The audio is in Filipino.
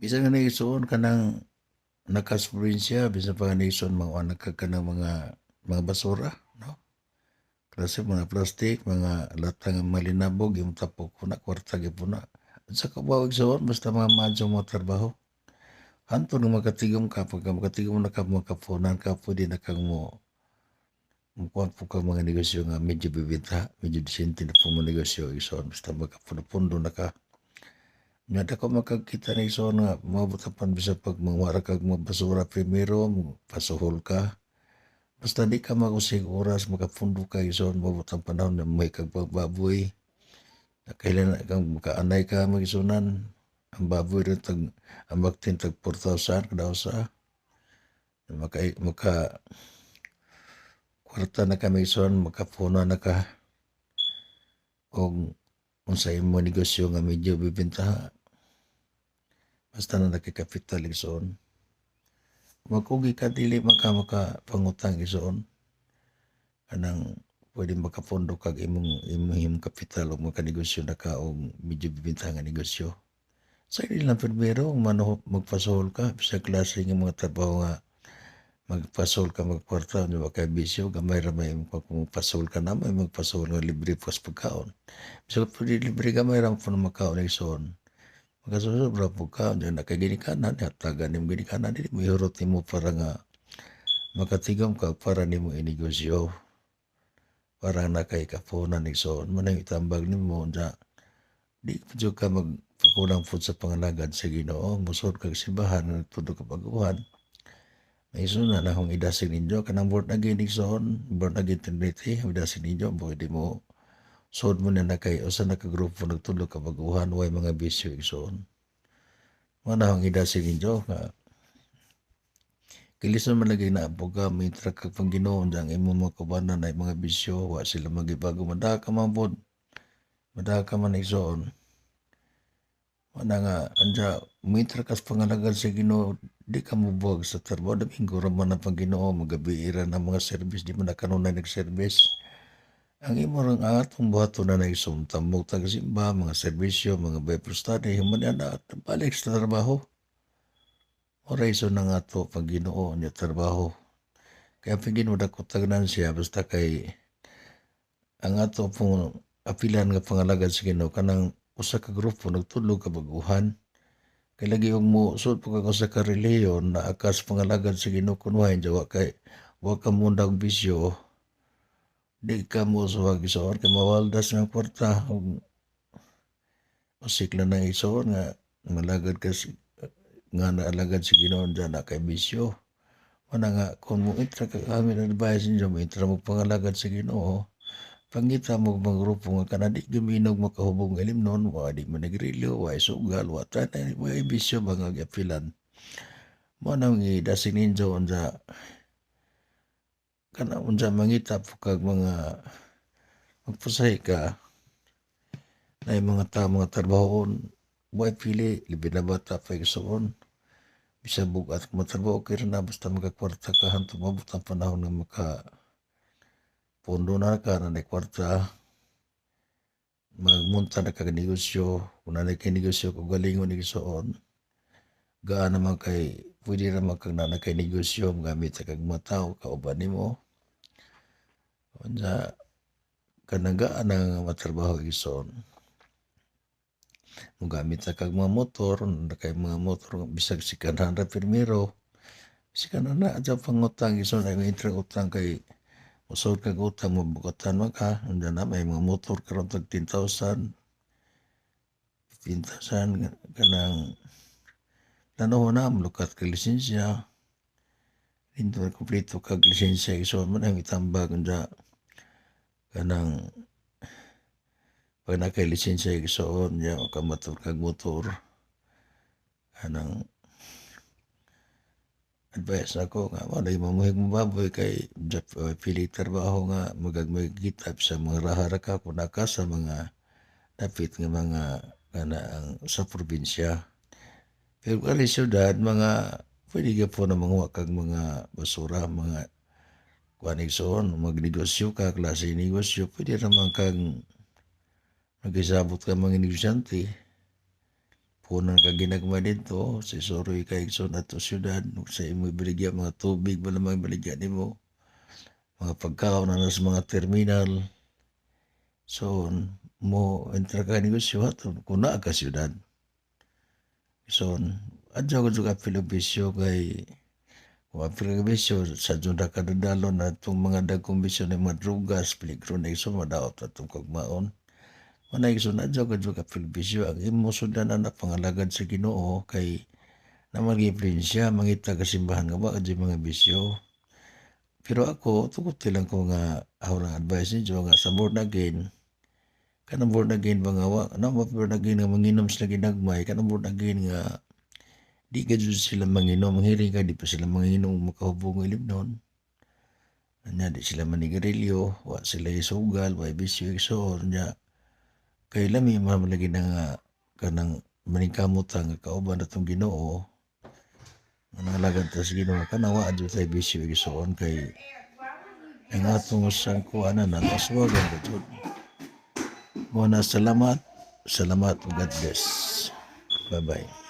Bisan nga naigsoon kanang nakas probinsya, bisan pa nga naigsoon mga kanang mga basura, no? Klase mga plastic, mga latang malinabog, yung tapok po na, kwarta po na. At sa kabawag soon, basta mga madyong mga trabaho. Hanto nung makatigom ka, pagka makatigom na ka, makapunan ka, pwede na kang mukuha po ka mga negosyo nga medyo bibita, medyo disente na po mga negosyo, isoon, basta makapundo na ka. Nga ako makakita na isoon nga, mabuta bisa pag mangwara kag mga basura primero, pasuhol ka. Basta di ka magusig oras, makapundo ka isoon, mabuta panahon na may kag pagbaboy. Kailan kang makaanay ka magisunan, ang baboy rin ang magtin tag 4,000 kada usa. Maka kwarta na kami ison, makapuna na ka og unsa imo negosyo nga medyo bibenta. Basta na nakikapital ison. Magkugi ka dili makapangutang ison. Anang pwede makapondo kag imong kapital o makanegosyo na ka og medyo bibenta nga negosyo. Sa ilang primero, magpasahol ka, sa klase ng mga trabaho nga magpasol ka magkwarta nyo kay bisyo gamay ra may magpasol ka na may magpasol nga libre pas pagkaon so pwede libre gamay ra po na makaon ay son magkasobra po ka dyan na kay ginikanan hatagan nimo ginikanan dili mo ihurot nimo para nga makatigom ka para nimo inegosyo para na kay kapunan ni son manang itambag nimo dya di jud ka magpakulang po sa pangalagad sa Ginoo musod kag simbahan nagtudo ka pag-uwan. Iso na akong idasin ninyo, kanang born again igsoon, born again Trinity, idasin ninyo, pwede mo, sood mo na kay o sa nakagrupo nagtulog ka baguhan, way mga bisyo igsoon. Mga na akong idasin ninyo, nga, kilisan man lagi na po ka, may trakag pang ginoon, ang imo mga kabanan na mga bisyo, wa sila magibago, madaka man po, madaka man igsoon. Wala nga, anja, may trakas pangalagan sa Ginoo, di ka mubuwag sa trabaho. Domingo raman ang Panginoon, magabiira ng mga service, di mo na kanunay nag-service. Ang imo rang atong buhato na nagsumtam mo tagsimba, mga serbisyo, mga Bible study, human na at balik sa trabaho. Oray so na nga to, Panginoon niya trabaho. Kaya Panginoon na kutagnan siya, basta kay ang ato pong apilan nga pangalagad sa Ginoo kanang usa ka grupo nagtulog ka baguhan kay lagi yung mo sud po ka sa kareliyon na akas pangalagad sa Ginoo kun waay jawa kay wa ka mundag bisyo di ka mo suwag isoon kay mawaldas nga kwarta og usikla na isoon nga malagad ka nga naalagad sa Ginoo dyan na kay bisyo wala nga kung mo itra ka kami advice ninyo mo itra mo pangalagad sa Ginoo pangita mo mga grupo nga kanadi guminog makahubong ilim noon, wa di mo nagrilyo, wa sugal, wa tanay, wa ibisyo mga gapilan. Mo nang idasin ninyo unsa kana unsa mangita po kag mga magpusay ka na mga mga trabahon, wa pili, libi na bata pa igsoon. Bisa bugat matrabaho kaya na basta magkakwarta ka hantong mabot ang panahon nga pondo na ka na kwarta magmunta na kag negosyo kung na kay negosyo kung galingon igsoon gaan naman kay pwede naman kag na kay negosyo gamit sa kag mga tao kauban nimo unya kanagaan ang matrabaho igsoon mo gamit sa kag mga motor na kay mga motor bisag sikanan ra pirmero sikanan na adya pangutang igsoon ay may utang kay usod kag utang mabukatan man ka unya na may mga motor karon tag 10,000 15,000 kanang tanong na lukat kag lisensya hindi kompleto kag lisensya igsoon man ang itambag unya kanang pag nakay lisensya igsoon nya ka motor kag motor kanang advice ako nga wala mamuhig mo baboy kay pili trabaho nga magagmagitap sa mga rahara ka kung naka sa mga dapit nga mga kana ang sa probinsya. Pero kung syudad mga pwede ka po na mga kag mga basura mga kuan igsoon magnegosyo ka klase negosyo pwede naman kag magisabot ka mga negosyante punan ka ginagmay dito sa Soroy kay igsoon ato syudad ug sa imo ibaligya mga tubig ba lamang ibaligya nimo, mga pagkaon na sa mga terminal. So, mo entra ka negosyo ato kung naa ka syudad. So, adyo gud ka pilobisyo kay wa pilobisyo sa jud ka dadalon na itong mga dagkong bisyo ng mga drugas, peligro na iso madaot atong kagmaon. Manay iso na adyo gud ka pilobisyo ang imo sudanan na pangalagad sa Ginoo kay na mag-impluwensya mangita ka simbahan nga wa adyo mga bisyo. Pero ako tugot lang ko nga ako ang advice ni Joe nga sa born again kanang born again ba nga wa na born again nga manginom sila ginagmay kanang born again nga di ka jud sila manginom hiring ka di pa sila manginom makahubong ilibnon. Anya di sila manigarilyo, wa sila isugal, wa bisyo iso nya kay lami man lagi na nga kanang maningkamot nga kauban atong Ginoo. Nangalagad ta sa Ginoo kana wa jud tay bisyo isoon kay ang atong sang kuanan na kaswagan ka jud. Muna salamat, salamat ug God bless. Bye-bye.